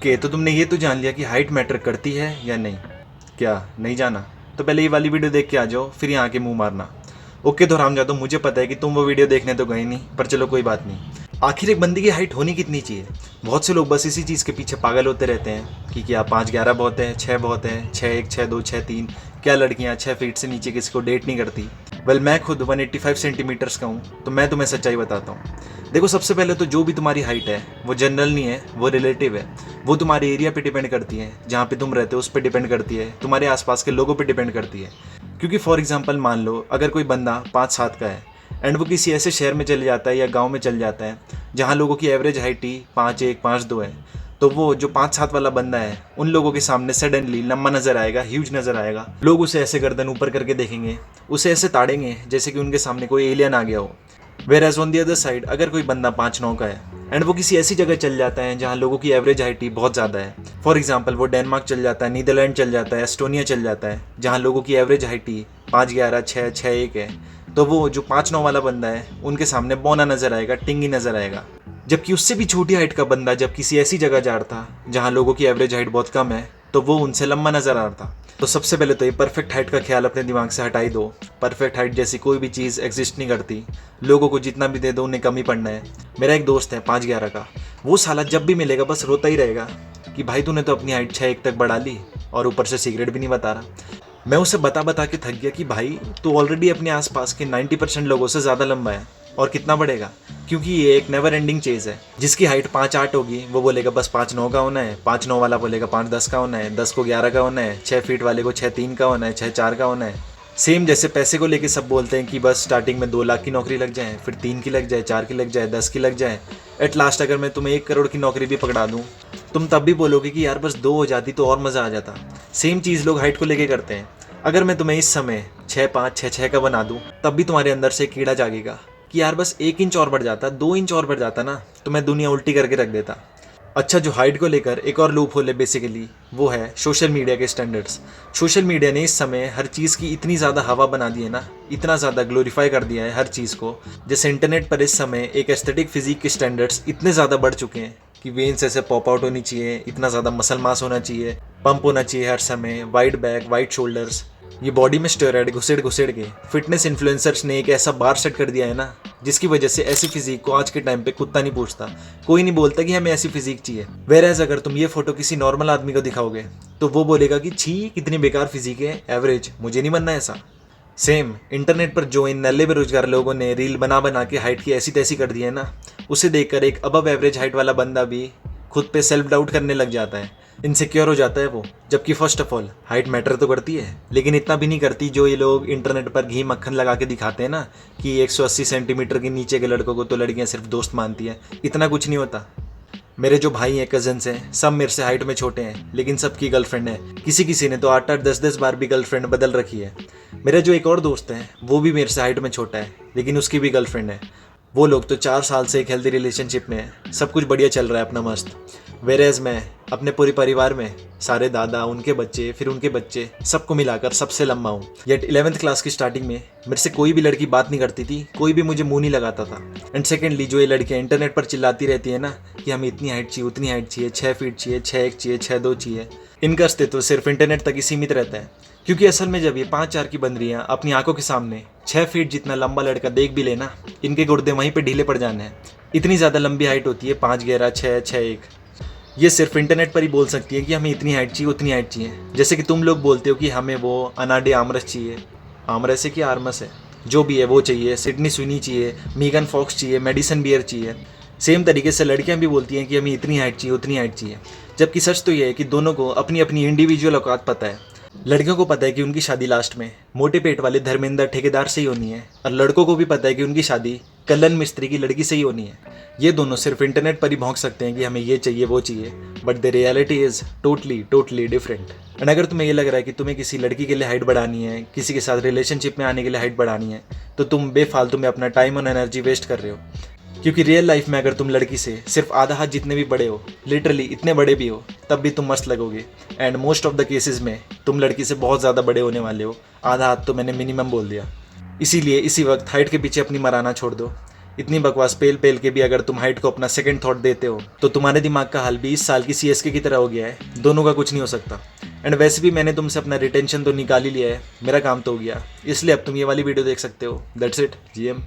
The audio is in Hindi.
ओके, तो तुमने ये तो जान लिया कि हाइट मैटर करती है या नहीं। क्या नहीं जाना? तो पहले ये वाली वीडियो देख के आ जाओ, फिर यहाँ के मुंह मारना। ओके तो हरामजादो, मुझे पता है कि तुम वो वीडियो देखने तो गए नहीं, पर चलो कोई बात नहीं। आखिर एक बंदे की हाइट होनी कितनी चाहिए? बहुत से लोग बस इसी चीज़ के पीछे पागल होते रहते हैं कि क्या 5'11" बहुत है, 6 बहुत है, 6'1", 6'2", 6'3"। क्या लड़कियाँ 6 फीट से नीचे किसी को डेट नहीं करती? वेल, मैं खुद 185 सेंटीमीटर्स का हूँ, तो मैं तुम्हें सच्चाई बताता हूँ। देखो, सबसे पहले तो जो भी तुम्हारी हाइट है वो जनरल नहीं है, वो रिलेटिव है। वो तुम्हारे एरिया पे डिपेंड करती है, जहाँ पे तुम रहते हो उस पर डिपेंड करती है, तुम्हारे आसपास के लोगों पे डिपेंड करती है। क्योंकि फॉर एग्जांपल मान लो अगर कोई बंदा 5'7" का है एंड वो किसी ऐसे शहर में चले जाता है या गांव में चल जाता है जहाँ लोगों की एवरेज हाइट ही 5'1", 5'2" है, तो वो जो 5'7" वाला बंदा है उन लोगों के सामने सडनली लंबा नजर आएगा, ह्यूज नजर आएगा। लोग उसे ऐसे गर्दन ऊपर करके देखेंगे, उसे ऐसे ताड़ेंगे जैसे कि उनके सामने कोई एलियन आ गया हो। Whereas on the other side, अगर कोई बंदा 5'9" का है एंड वो किसी ऐसी जगह चल जाता है जहाँ लोगों की एवरेज हाइट ही बहुत ज़्यादा है, फॉर एग्जाम्पल वो डेनमार्क चल जाता है, नीदरलैंड चल जाता है, एस्टोनिया चल जाता है, जहाँ लोगों की एवरेज हाइट ही 5'11", 6, 6'1" है, तो वो जो 5'9" वाला बंदा है उनके सामने बौना नजर आएगा, टिंगी नजर आएगा। जबकि उससे भी छोटी हाइट का बंदा जब किसी ऐसी जगह जा रहा था जहाँ लोगों की एवरेज हाइट बहुत कम है, तो वो उनसे लंबा नजर आ रहा था। तो सबसे पहले तो ये परफेक्ट हाइट का ख्याल अपने दिमाग से हटाई दो। परफेक्ट हाइट जैसी कोई भी चीज़ एग्जिस्ट नहीं करती। लोगों को जितना भी दे दो उन्हें कम ही पड़ना है। मेरा एक दोस्त है 5'11" का, वो साला जब भी मिलेगा बस रोता ही रहेगा कि भाई तूने तो अपनी हाइट 6'1" तक बढ़ा ली और ऊपर से सीक्रेट भी नहीं बता रहा। मैं उसे बता बता के थक गया कि भाई तू ऑलरेडी अपने आसपास के 90% लोगों से ज़्यादा लंबा है, और कितना बढ़ेगा? क्योंकि ये एक नेवर एंडिंग चीज़ है। जिसकी हाइट 5'8" होगी वो बोलेगा बस 5'9" का होना है, 5'9" वाला बोलेगा 5'10" का होना है, 10 को 11 का होना है, 6 फीट वाले को 6'3" का होना है, 6'4" का होना है। सेम जैसे पैसे को लेके सब बोलते हैं कि बस स्टार्टिंग में 2 लाख की नौकरी लग जाए, फिर 3 की लग जाए, 4 की लग जाए, 10 की लग जाए, एट लास्ट अगर मैं तुम्हें 1 करोड़ की नौकरी भी पकड़ा दूँ, तुम तब भी बोलोगे कि यार बस 2 हो जाती तो और मज़ा आ जाता। सेम चीज़ लोग हाइट को लेके करते हैं। अगर मैं तुम्हें इस समय 6'5", 6'6" का बना दूँ, तब भी तुम्हारे अंदर से कीड़ा जागेगा कि यार बस 1 इंच और बढ़ जाता, 2 इंच और बढ़ जाता ना, तो मैं दुनिया उल्टी करके रख देता। अच्छा, जो हाइट को लेकर एक और लूप होल है बेसिकली, वो है सोशल मीडिया के स्टैंडर्ड्स। सोशल मीडिया ने इस समय हर चीज़ की इतनी ज़्यादा हवा बना दी है ना, इतना ज़्यादा ग्लोरीफाई कर दिया है हर चीज़ को। जैसे इंटरनेट पर इस समय एक एस्थेटिक फिजिक के स्टैंडर्ड्स इतने ज़्यादा बढ़ चुके हैं कि वेन्स ऐसे पॉप आउट होनी चाहिए, इतना ज़्यादा मसल मास होना चाहिए, पंप होना चाहिए हर समय, वाइड बैक, वाइड शोल्डर्स। ये बॉडी में स्टेरॉइड घुसेड़ घुसेड़ के फिटनेस इन्फ्लुएंसर्स ने एक ऐसा बार सेट कर दिया है ना, जिसकी वजह से ऐसी फिजिक को आज के टाइम पे कुत्ता नहीं पूछता। कोई नहीं बोलता कि हमें ऐसी फिजिक चाहिए। वेयर एज अगर तुम ये फोटो किसी नॉर्मल आदमी को दिखाओगे तो वो बोलेगा कि छी कितनी बेकार फिजिक है, एवरेज, मुझे नहीं बनना ऐसा। सेम इंटरनेट पर जो इन नल्ले बेरोजगार लोगों ने रील बना बना के हाइट की ऐसी तैसी कर दी है ना, उसे देखकर एक अबव एवरेज हाइट वाला बंदा भी खुद पे सेल्फ डाउट करने लग जाता है, इनसिक्योर हो जाता है वो। जबकि first of all height matter तो करती है, लेकिन इतना भी नहीं करती जो ये लोग इंटरनेट पर घी मक्खन लगा के दिखाते हैं ना कि 180 सेंटीमीटर के नीचे के लड़कों को तो लड़कियां सिर्फ दोस्त मानती है। इतना कुछ नहीं होता। मेरे जो भाई हैं, कजन्स हैं, सब मेरे से हाइट में छोटे हैं, लेकिन सबकी गर्लफ्रेंड है। किसी किसी ने तो 8-8, 10-10 बार भी गर्लफ्रेंड बदल रखी है। मेरा जो एक और दोस्त है वो भी मेरे से हाइट में छोटा है, लेकिन उसकी भी गर्लफ्रेंड है। वो लोग तो 4 साल से एक हेल्दी रिलेशनशिप में है, सब कुछ बढ़िया चल रहा है अपना मस्त। वेरेज मैं अपने पूरे परिवार में सारे दादा, उनके बच्चे, फिर उनके बच्चे, सबको मिलाकर सबसे लंबा हूँ। येट 11th क्लास की स्टार्टिंग में मेरे से कोई भी लड़की बात नहीं करती थी, कोई भी मुझे मुंह नहीं लगाता था। एंड सेकेंडली जो ये लड़कियाँ इंटरनेट पर चिल्लाती रहती है ना कि हमें इतनी हाइट चाहिए, उतनी हाइट चाहिए, 6 फीट चाहिए, 6'1" चाहिए, 6'2" चाहिए, इनका अस्तित्व सिर्फ इंटरनेट तक ही सीमित रहता है। क्योंकि असल में जब ये 5'4" की बंदरियाँ अपनी आंखों के सामने 6 फीट जितना लंबा लड़का देख भी लेना, इनके गुर्दे वहीं पे ढीले पड़ जाने हैं। इतनी ज़्यादा लंबी हाइट होती है 5'11", 6, 6'1". ये सिर्फ इंटरनेट पर ही बोल सकती है कि हमें इतनी हाइट चाहिए, उतनी हाइट चाहिए। जैसे कि तुम लोग बोलते हो कि हमें वो अनाडे आमरस चाहिए, आमरस है कि आर्मस है, जो भी है वो चाहिए, सिडनी स्विनी चाहिए, मीगन फॉक्स चाहिए, मेडिसन बियर चाहिए। सेम तरीके से लड़कियां भी बोलती हैं कि हमें इतनी हाइट चाहिए, उतनी हाइट चाहिए। जबकि सच तो ये है कि दोनों को अपनी अपनी इंडिविजुअल औकात पता है। लड़कियों को पता है कि उनकी शादी लास्ट में मोटे पेट वाले धर्मेंद्र ठेकेदार से ही होनी है, और लड़कों को भी पता है कि उनकी शादी कल्लन मिस्त्री की लड़की से ही होनी है। ये दोनों सिर्फ इंटरनेट पर ही भौंक सकते हैं कि हमें ये चाहिए, वो चाहिए, but the reality is totally different. And अगर तुम्हें ये लग रहा है कि तुम्हें किसी लड़की के लिए हाइट बढ़ानी है, किसी के साथ रिलेशनशिप में आने के लिए हाइट बढ़ानी है, तो तुम बेफालतू में अपना टाइम और एनर्जी वेस्ट कर रहे हो। क्योंकि रियल लाइफ में अगर तुम लड़की से सिर्फ आधा हाथ जितने भी बड़े हो, लिटरली इतने बड़े भी हो, तब भी तुम मस्त लगोगे। And most of the cases में तुम लड़की से बहुत ज़्यादा बड़े होने वाले हो। आधा हाथ तो मैंने मिनिमम बोल दिया। इसीलिए इसी वक्त हाइट के पीछे अपनी मराना छोड़ दो। इतनी बकवास पेल पेल के भी अगर तुम हाइट को अपना सेकंड थॉट देते हो तो तुम्हारे दिमाग का हाल भी इस साल की सीएसके की तरह हो गया है। दोनों का कुछ नहीं हो सकता। एंड वैसे भी मैंने तुमसे अपना रिटेंशन तो निकाल ही लिया है, मेरा काम तो हो गया, इसलिए अब तुम ये वाली वीडियो देख सकते हो। That's it GM.